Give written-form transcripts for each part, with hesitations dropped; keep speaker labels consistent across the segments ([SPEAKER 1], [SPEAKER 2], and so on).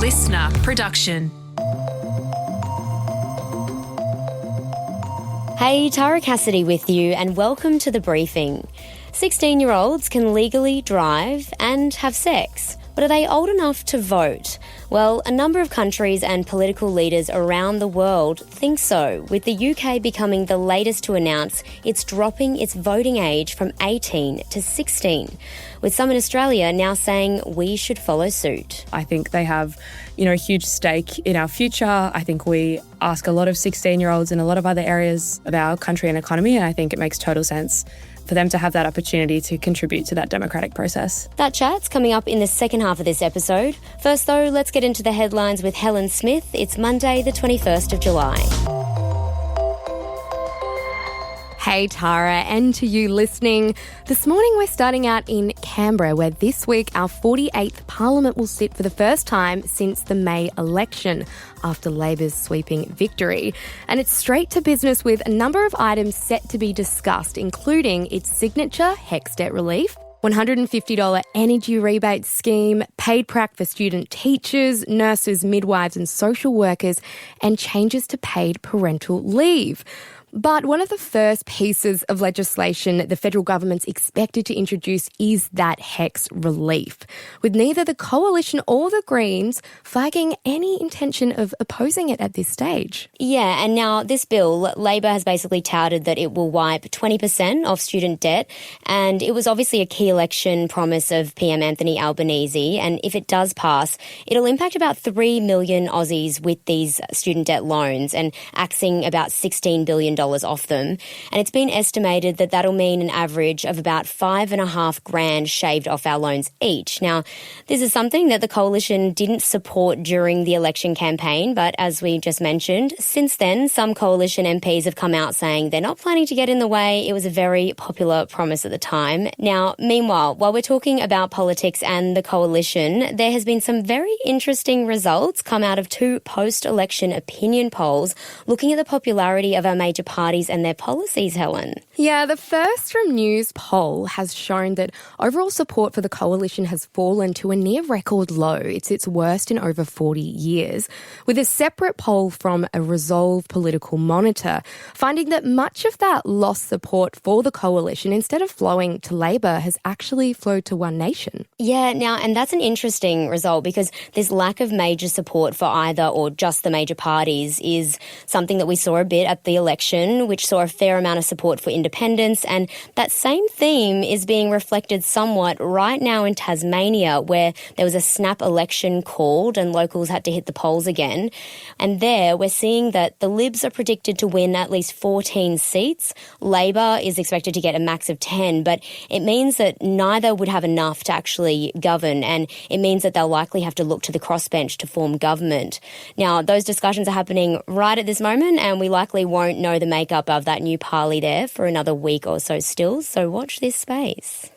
[SPEAKER 1] listener production.
[SPEAKER 2] Hey, Tara Cassidy with you, and welcome to The Briefing. 16-year-olds can legally drive and have sex, but are they old enough to vote? Well, a number of countries and political leaders around the world think so, with the UK becoming the latest to announce it's dropping its voting age from 18 to 16, with some in Australia now saying we should follow suit.
[SPEAKER 3] I think they have, a huge stake in our future. I think we ask a lot of 16-year-olds in a lot of other areas of our country and economy, and I think it makes total sense for them to have that opportunity to contribute to that democratic process.
[SPEAKER 2] That chat's coming up in the second half of this episode. First though, let's get into the headlines with Helen Smith. It's Monday the 21st of July. Hey Tara, and to you listening. This morning we're starting out in Canberra, where this week our 48th Parliament will sit for the first time since the May election after Labor's sweeping victory. And it's straight to business with a number of items set to be discussed, including its signature HECS debt relief, $150 energy rebate scheme, paid prac for student teachers, nurses, midwives and social workers, and changes to paid parental leave. But one of the first pieces of legislation the federal government's expected to introduce is that HECS relief, with neither the Coalition or the Greens flagging any intention of opposing it at this stage. Yeah, and now this bill, Labor has basically touted that it will wipe 20% of student debt, and it was obviously a key election promise of PM Anthony Albanese, and if it does pass, it'll impact about 3 million Aussies with these student debt loans and axing about $16 billion off them. And it's been estimated that that'll mean an average of about $5,500 shaved off our loans each. Now, this is something that the Coalition didn't support during the election campaign, but as we just mentioned, since then, some Coalition MPs have come out saying they're not planning to get in the way. It was a very popular promise at the time. Now, meanwhile, while we're talking about politics and the Coalition, there has been some very interesting results come out of two post-election opinion polls looking at the popularity of our major parties and their policies, Helen. Yeah, the first from News poll has shown that overall support for the Coalition has fallen to a near record low. It's its worst in over 40 years, with a separate poll from a Resolve political monitor finding that much of that lost support for the Coalition, instead of flowing to Labor, has actually flowed to One Nation. Yeah, now, and that's an interesting result because this lack of major support for either or just the major parties is something that we saw a bit at the election, which saw a fair amount of support for independence, and that same theme is being reflected somewhat right now in Tasmania, where there was a snap election called and locals had to hit the polls again. And there we're seeing that the Libs are predicted to win at least 14 seats. Labor is expected to get a max of 10, but it means that neither would have enough to actually govern, and it means that they'll likely have to look to the crossbench to form government. Now, those discussions are happening right at this moment, and we likely won't know the makeup of that new parley there for another week or so still, so watch this space.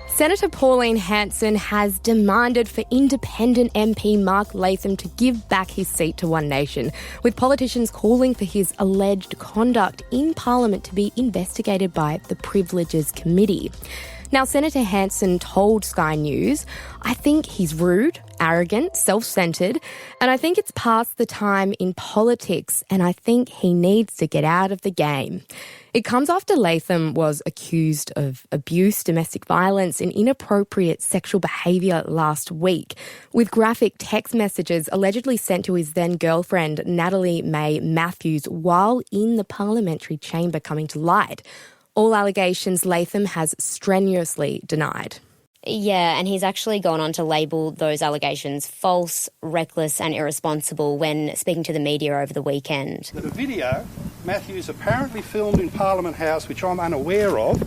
[SPEAKER 2] Senator Pauline Hanson has demanded for independent MP Mark Latham to give back his seat to One Nation, with politicians calling for his alleged conduct in Parliament to be investigated by the Privileges Committee. Now, Senator Hanson told Sky News, "I think he's rude, arrogant, self-centred, and I think it's past the time in politics, and I think he needs to get out of the game." It comes after Latham was accused of abuse, domestic violence and inappropriate sexual behaviour last week, with graphic text messages allegedly sent to his then-girlfriend Natalie May Matthews while in the parliamentary chamber coming to light. All allegations Latham has strenuously denied. Yeah, and he's actually gone on to label those allegations false, reckless and irresponsible when speaking to the media over the weekend.
[SPEAKER 4] That a video Matthews apparently filmed in Parliament House, which I'm unaware of,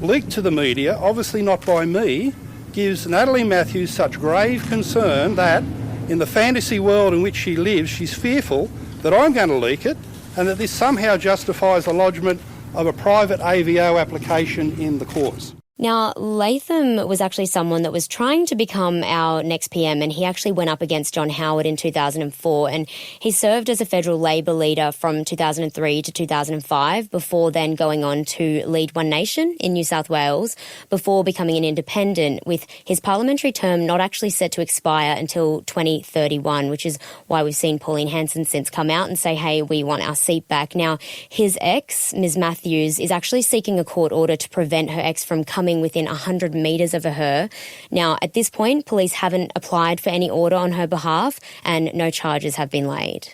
[SPEAKER 4] leaked to the media, obviously not by me, gives Natalie Matthews such grave concern that in the fantasy world in which she lives, she's fearful that I'm going to leak it and that this somehow justifies the lodgement of a private AVO application in the courts.
[SPEAKER 1] Now, Latham was actually someone that was trying to become our next PM, and he actually went up against John Howard in 2004, and he served as a federal Labor leader from 2003 to 2005, before then going on to lead One Nation in New South Wales, before becoming an independent, with his parliamentary term not actually set to expire until 2031, which is why we've seen Pauline Hanson since come out and say, hey, we want our seat back. Now, his ex, Ms. Matthews, is actually seeking a court order to prevent her ex from coming within 100 metres of her. Now, at this point, police haven't applied for any order on her behalf and no charges have been laid.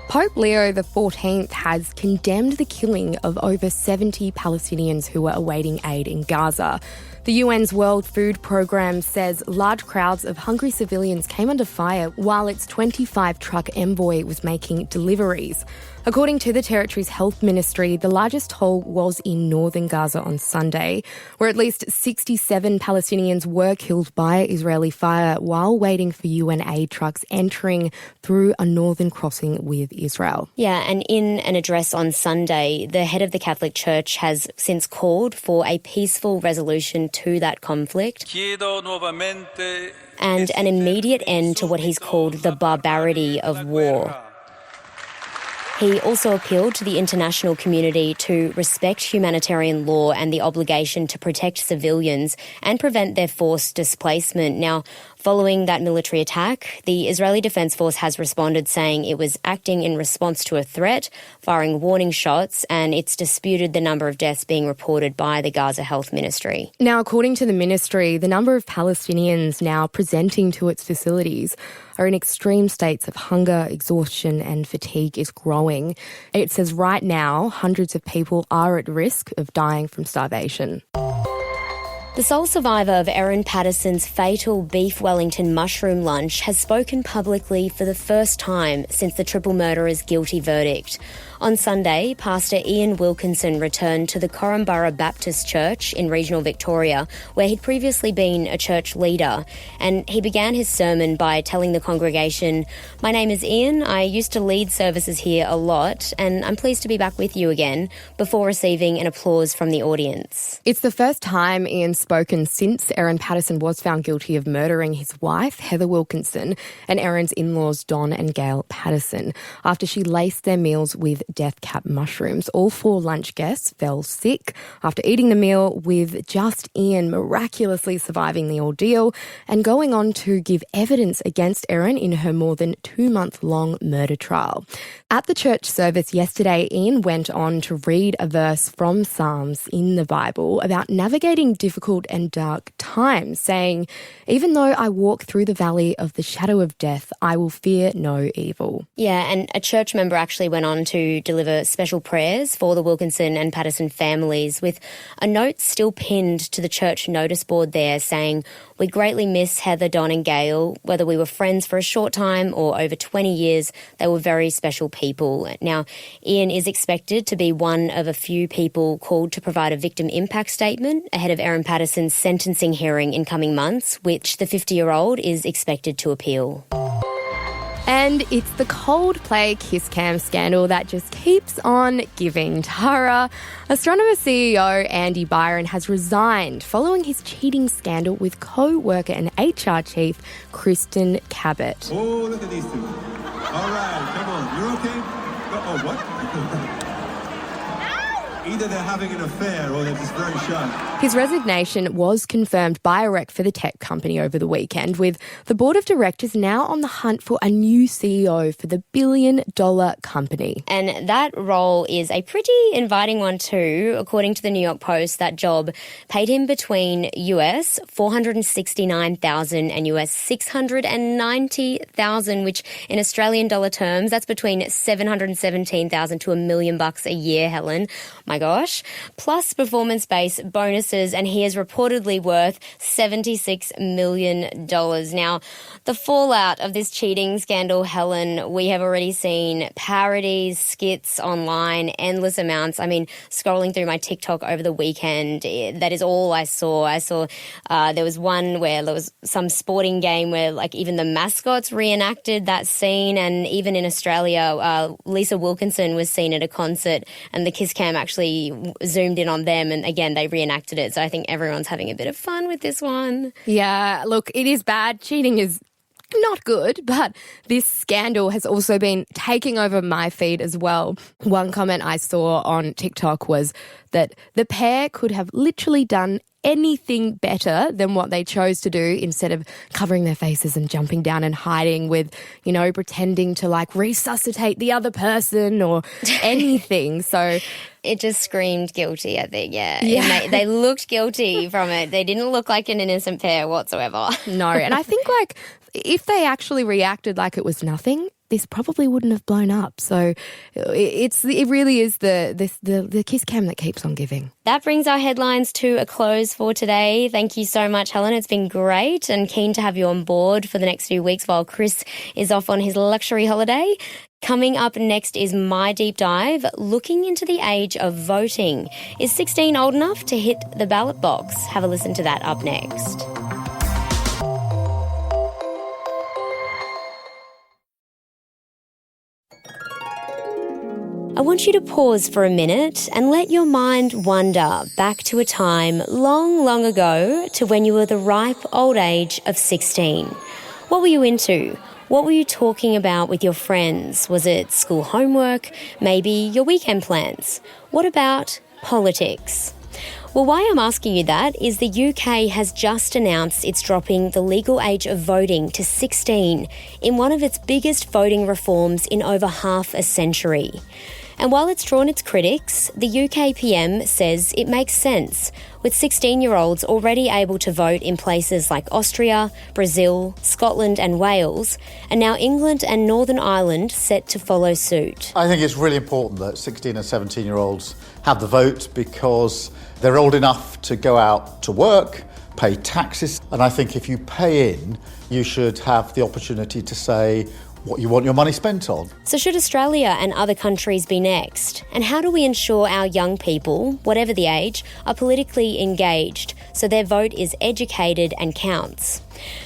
[SPEAKER 2] Pope Leo XIV has condemned the killing of over 70 Palestinians who were awaiting aid in Gaza. The UN's World Food Programme says large crowds of hungry civilians came under fire while its 25-truck envoy was making deliveries. According to the territory's health ministry, the largest toll was in northern Gaza on Sunday, where at least 67 Palestinians were killed by Israeli fire while waiting for UN aid trucks entering through a northern crossing with Israel.
[SPEAKER 1] Yeah, and in an address on Sunday, the head of the Catholic Church has since called for a peaceful resolution to that conflict and an immediate end to what he's called the barbarity of war. He also appealed to the international community to respect humanitarian law and the obligation to protect civilians and prevent their forced displacement. Now, following that military attack, the Israeli Defense Force has responded saying it was acting in response to a threat, firing warning shots, and it's disputed the number of deaths being reported by the Gaza Health Ministry.
[SPEAKER 2] Now, according to the ministry, the number of Palestinians now presenting to its facilities are in extreme states of hunger, exhaustion and fatigue is growing. It says right now, hundreds of people are at risk of dying from starvation.
[SPEAKER 1] The sole survivor of Erin Patterson's fatal beef Wellington mushroom lunch has spoken publicly for the first time since the triple murderer's guilty verdict. On Sunday, Pastor Ian Wilkinson returned to the Korumburra Baptist Church in regional Victoria, where he'd previously been a church leader, and he began his sermon by telling the congregation, "My name is Ian, I used to lead services here a lot, and I'm pleased to be back with you again," before receiving an applause from the audience.
[SPEAKER 2] It's the first time Ian's spoken since Erin Patterson was found guilty of murdering his wife, Heather Wilkinson, and Erin's in-laws, Don and Gail Patterson, after she laced their meals with death cap mushrooms. All 4 lunch guests fell sick after eating the meal, with just Ian miraculously surviving the ordeal and going on to give evidence against Erin in her more than 2-month-long murder trial. At the church service yesterday, Ian went on to read a verse from Psalms in the Bible about navigating difficult and dark times, saying, "Even though I walk through the valley of the shadow of death, I will fear no evil."
[SPEAKER 1] Yeah, and a church member actually went on to deliver special prayers for the Wilkinson and Patterson families, with a note still pinned to the church notice board there saying, "We greatly miss Heather, Don and Gail. Whether we were friends for a short time or over 20 years, they were very special people." Now, Ian is expected to be one of a few people called to provide a victim impact statement ahead of Erin Patterson's sentencing hearing in coming months, which the 50-year-old is expected to appeal.
[SPEAKER 2] And it's the Coldplay kiss cam scandal that just keeps on giving. Tara, Astronomer CEO Andy Byron has resigned following his cheating scandal with co-worker and HR chief Kristen Cabot.
[SPEAKER 5] Oh, look at these two. All right, come on, you're okay? Oh, what? Either they're having an affair or they're just very shy.
[SPEAKER 2] His resignation was confirmed by a rec for the tech company over the weekend, with the board of directors now on the hunt for a new CEO for the billion-dollar company.
[SPEAKER 1] And that role is a pretty inviting one too. According to the New York Post, that job paid him between US $469,000 and US $690,000, which in Australian dollar terms, that's between $717,000 to $1 million a year, Helen. My gosh. Plus performance-based bonuses, and he is reportedly worth $76 million. Now, the fallout of this cheating scandal, Helen, we have already seen parodies, skits online, endless amounts. I mean, scrolling through my TikTok over the weekend, that is all I saw. I saw there was one where there was some sporting game where like even the mascots reenacted that scene, and even in Australia, Lisa Wilkinson was seen at a concert and the kiss cam actually actually zoomed in on them, and again, they reenacted it. So I think everyone's having a bit of fun with this one.
[SPEAKER 2] Yeah, look, it is bad. Cheating is not good, but this scandal has also been taking over my feed as well. One comment I saw on TikTok was that the pair could have literally done anything better than what they chose to do instead of covering their faces and jumping down and hiding with, pretending to like resuscitate the other person or anything. So
[SPEAKER 1] it just screamed guilty, I think, yeah. They looked guilty from it. They didn't look like an innocent pair whatsoever.
[SPEAKER 2] No, and I think like if they actually reacted like it was nothing, this probably wouldn't have blown up. So it really is the kiss cam that keeps on giving.
[SPEAKER 1] That brings our headlines to a close for today. Thank you so much, Helen. It's been great, and keen to have you on board for the next few weeks while Chris is off on his luxury holiday. Coming up next is my deep dive, looking into the age of voting. Is 16 old enough to hit the ballot box? Have a listen to that up next. I want you to pause for a minute and let your mind wander back to a time long, long ago to when you were the ripe old age of 16. What were you into? What were you talking about with your friends? Was it school homework? Maybe your weekend plans? What about politics? Well, why I'm asking you that is the UK has just announced it's dropping the legal age of voting to 16 in one of its biggest voting reforms in over half a century. And while it's drawn its critics, the UK PM says it makes sense, with 16-year-olds already able to vote in places like Austria, Brazil, Scotland and Wales, and now England and Northern Ireland set to follow suit.
[SPEAKER 6] I think it's really important that 16 and 17-year-olds have the vote because they're old enough to go out to work, pay taxes, and I think if you pay in, you should have the opportunity to say what you want your money spent on.
[SPEAKER 1] So should Australia and other countries be next? And how do we ensure our young people, whatever the age, are politically engaged so their vote is educated and counts?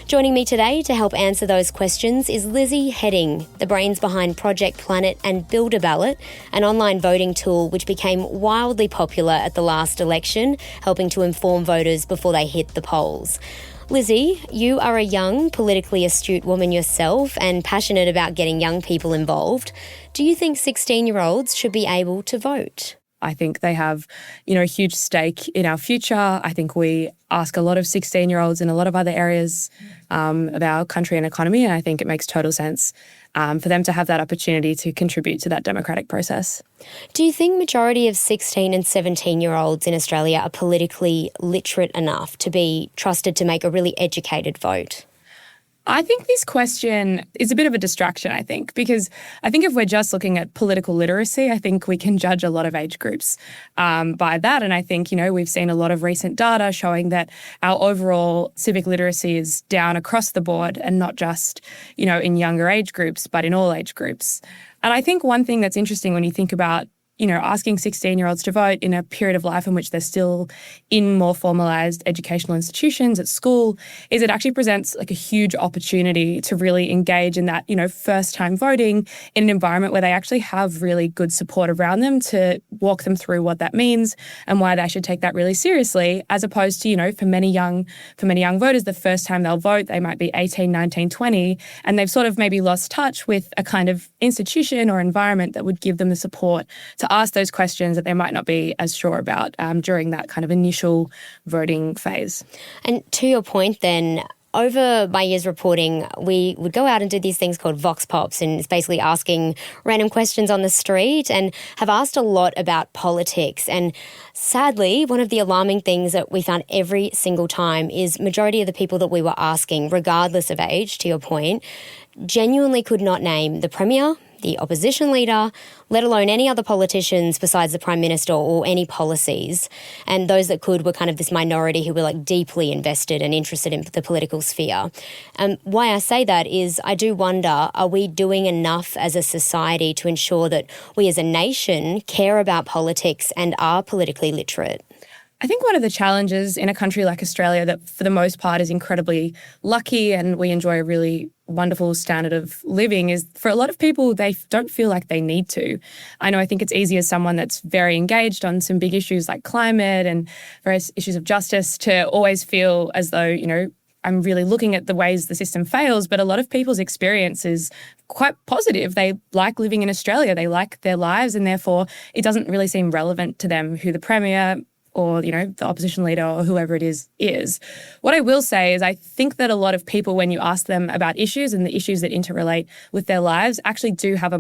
[SPEAKER 1] Joining me today to help answer those questions is Lizzie Hedding, the brains behind Project Planet and Build a Ballot, an online voting tool which became wildly popular at the last election, helping to inform voters before they hit the polls. Lizzie, you are a young, politically astute woman yourself and passionate about getting young people involved. Do you think 16-year-olds should be able to vote?
[SPEAKER 3] I think they have, a huge stake in our future. I think we ask a lot of 16-year-olds in a lot of other areas of our country and economy, and I think it makes total sense for them to have that opportunity to contribute to that democratic process.
[SPEAKER 1] Do you think majority of 16 and 17-year-olds in Australia are politically literate enough to be trusted to make a really educated vote?
[SPEAKER 3] I think this question is a bit of a distraction, I think, because I think if we're just looking at political literacy, I think we can judge a lot of age groups by that. And I think, we've seen a lot of recent data showing that our overall civic literacy is down across the board and not just, in younger age groups, but in all age groups. And I think one thing that's interesting when you think about asking 16-year-olds to vote in a period of life in which they're still in more formalised educational institutions at school is it actually presents like a huge opportunity to really engage in that, first-time voting in an environment where they actually have really good support around them to walk them through what that means and why they should take that really seriously, as opposed to, for many young voters, the first time they'll vote, they might be 18, 19, 20, and they've sort of maybe lost touch with a kind of institution or environment that would give them the support to ask those questions that they might not be as sure about during that kind of initial voting phase.
[SPEAKER 1] And to your point then, over my years reporting, we would go out and do these things called Vox Pops, and it's basically asking random questions on the street, and have asked a lot about politics. And sadly, one of the alarming things that we found every single time is majority of the people that we were asking, regardless of age, to your point, genuinely could not name the Premier, the opposition leader, let alone any other politicians besides the Prime Minister or any policies. And those that could were kind of this minority who were like deeply invested and interested in the political sphere. Why I say that is I do wonder, are we doing enough as a society to ensure that we as a nation care about politics and are politically literate?
[SPEAKER 3] I think one of the challenges in a country like Australia that for the most part is incredibly lucky and we enjoy a really wonderful standard of living is for a lot of people, they don't feel like they need to. I think it's easy as someone that's very engaged on some big issues like climate and various issues of justice to always feel as though, I'm really looking at the ways the system fails, but a lot of people's experience is quite positive. They like living in Australia. They like their lives, and therefore it doesn't really seem relevant to them who the Premier or, the opposition leader or whoever it is. What I will say is I think that a lot of people, when you ask them about issues and the issues that interrelate with their lives, actually do have a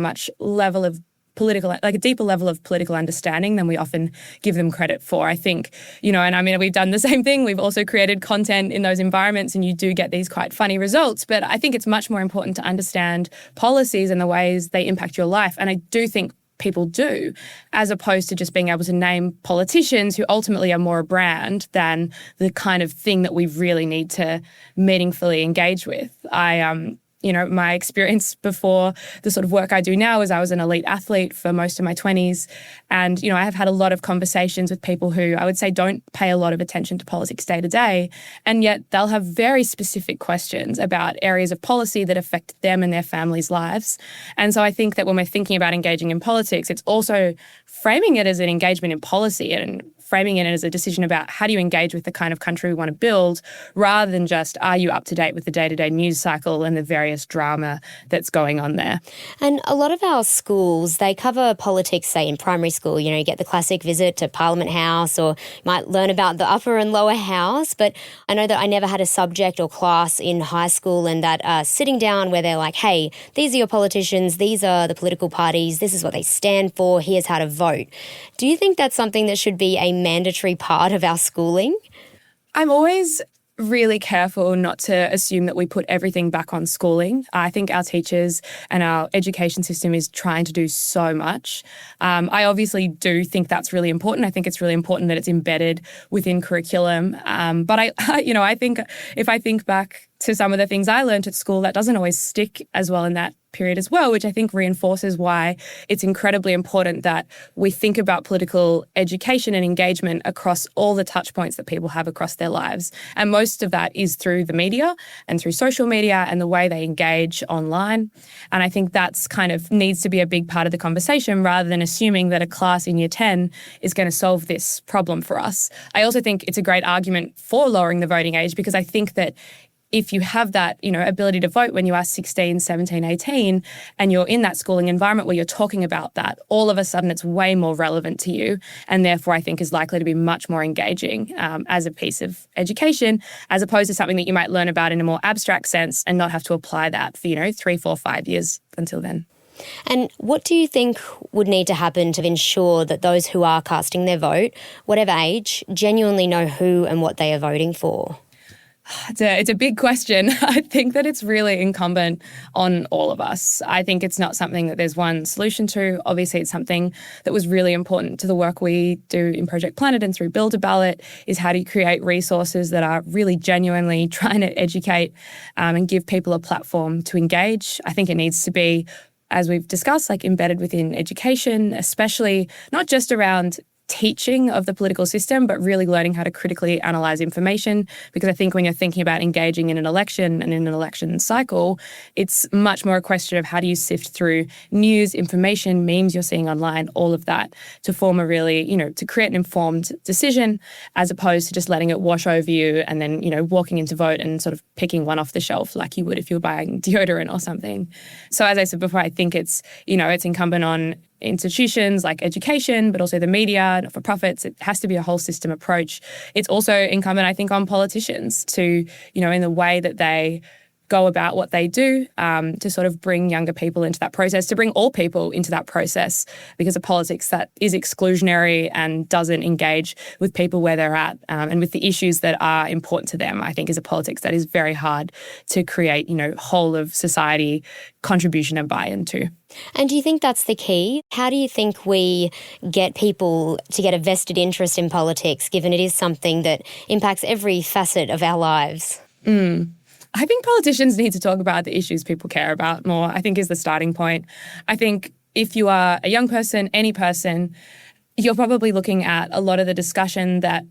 [SPEAKER 3] deeper level of political understanding than we often give them credit for. I think, we've done the same thing. We've also created content in those environments and you do get these quite funny results. But I think it's much more important to understand policies and the ways they impact your life. And I do think people do, as opposed to just being able to name politicians who ultimately are more a brand than the kind of thing that we really need to meaningfully engage with. My experience before the sort of work I do now is I was an elite athlete for most of my 20s. And, I have had a lot of conversations with people who I would say don't pay a lot of attention to politics day to day. And yet they'll have very specific questions about areas of policy that affect them and their families' lives. And so I think that when we're thinking about engaging in politics, it's also framing it as an engagement in policy and framing it as a decision about how do you engage with the kind of country we want to build, rather than just are you up to date with the day-to-day news cycle and the various drama that's going on there.
[SPEAKER 1] And a lot of our schools, they cover politics, say in primary school, you get the classic visit to Parliament House, or you might learn about the upper and lower house. But I know that I never had a subject or class in high school and that sitting down where they're like, hey, these are your politicians, these are the political parties, this is what they stand for, here's how to vote. Do you think that's something that should be a mandatory part of our schooling?
[SPEAKER 3] I'm always really careful not to assume that we put everything back on schooling. I think our teachers and our education system is trying to do so much. I obviously do think that's really important. I think it's really important that it's embedded within curriculum. But I think if I think back to some of the things I learned at school, that doesn't always stick as well in that period as well, which I think reinforces why it's incredibly important that we think about political education and engagement across all the touch points that people have across their lives. And most of that is through the media and through social media and the way they engage online. And I think that's kind of needs to be a big part of the conversation, rather than assuming that a class in year 10 is going to solve this problem for us. I also think it's a great argument for lowering the voting age, because I think that if you have that, ability to vote when you are 16, 17, 18, and you're in that schooling environment where you're talking about that, all of a sudden it's way more relevant to you, and therefore I think is likely to be much more engaging as a piece of education, as opposed to something that you might learn about in a more abstract sense and not have to apply that for, 3, 4, 5 years until then.
[SPEAKER 1] And what do you think would need to happen to ensure that those who are casting their vote, whatever age, genuinely know who and what they are voting for?
[SPEAKER 3] It's a big question. I think that it's really incumbent on all of us. I think it's not something that there's one solution to. Obviously, it's something that was really important to the work we do in Project Planet and through Build a Ballot, is how do you create resources that are really genuinely trying to educate and give people a platform to engage. I think it needs to be, as we've discussed, embedded within education, especially not just around teaching of the political system, but really learning how to critically analyse information. Because I think when you're thinking about engaging in an election and in an election cycle, it's much more a question of how do you sift through news, information, memes you're seeing online, all of that, to form a really, to create an informed decision, as opposed to just letting it wash over you and then, walking into vote and sort of picking one off the shelf like you would if you were buying deodorant or something. So as I said before, I think it's, it's incumbent on institutions like education, but also the media, not-for-profits. It has to be a whole system approach. It's also incumbent, I think, on politicians to, in the way that they go about what they do, to sort of bring younger people into that process, to bring all people into that process, because a politics that is exclusionary and doesn't engage with people where they're at and with the issues that are important to them, I think is a politics that is very hard to create, whole of society contribution and buy-in to.
[SPEAKER 1] And do you think that's the key? How do you think we get people to get a vested interest in politics, given it is something that impacts every facet of our lives?
[SPEAKER 3] I think politicians need to talk about the issues people care about more, I think is the starting point. I think if you are a young person, any person, you're probably looking at a lot of the discussion that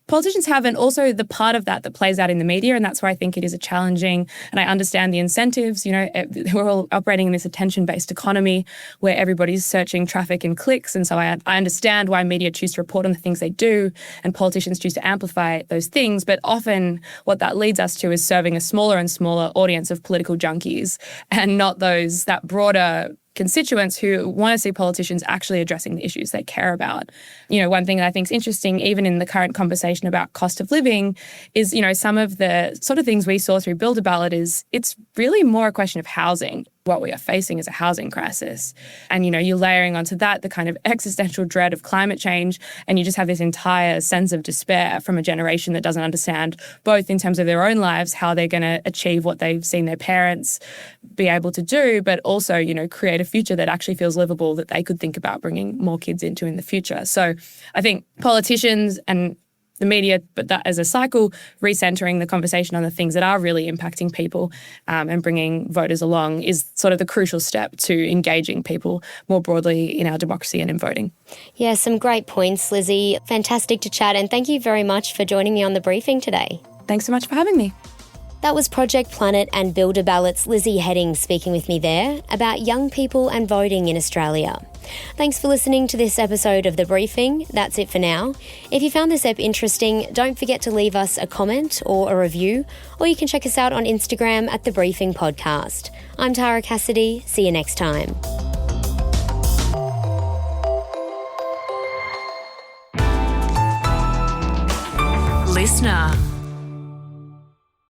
[SPEAKER 3] politicians have, and also the part of that plays out in the media, and that's where I think it is a challenging, and I understand the incentives. We're all operating in this attention-based economy where everybody's searching traffic and clicks, and so I understand why media choose to report on the things they do and politicians choose to amplify those things, but often what that leads us to is serving a smaller and smaller audience of political junkies and not that broader constituents who want to see politicians actually addressing the issues they care about. One thing that I think is interesting, even in the current conversation about cost of living, is, some of the sort of things we saw through Build a Ballot is it's really more a question of housing. What we are facing is a housing crisis. And, you're layering onto that the kind of existential dread of climate change, and you just have this entire sense of despair from a generation that doesn't understand, both in terms of their own lives, how they're going to achieve what they've seen their parents be able to do, but also, create a future that actually feels livable that they could think about bringing more kids into in the future. So I think politicians and the media, but that as a cycle, recentering the conversation on the things that are really impacting people and bringing voters along is sort of the crucial step to engaging people more broadly in our democracy and in voting.
[SPEAKER 1] Yeah, some great points, Lizzie. Fantastic to chat, and thank you very much for joining me on the briefing today.
[SPEAKER 3] Thanks so much for having me.
[SPEAKER 1] That was Project Planet and Build a Ballot's Lizzie Hedding speaking with me there about young people and voting in Australia. Thanks for listening to this episode of The Briefing. That's it for now. If you found this ep interesting, don't forget to leave us a comment or a review, or you can check us out on Instagram at The Briefing Podcast. I'm Tara Cassidy. See you next time.
[SPEAKER 7] Listener.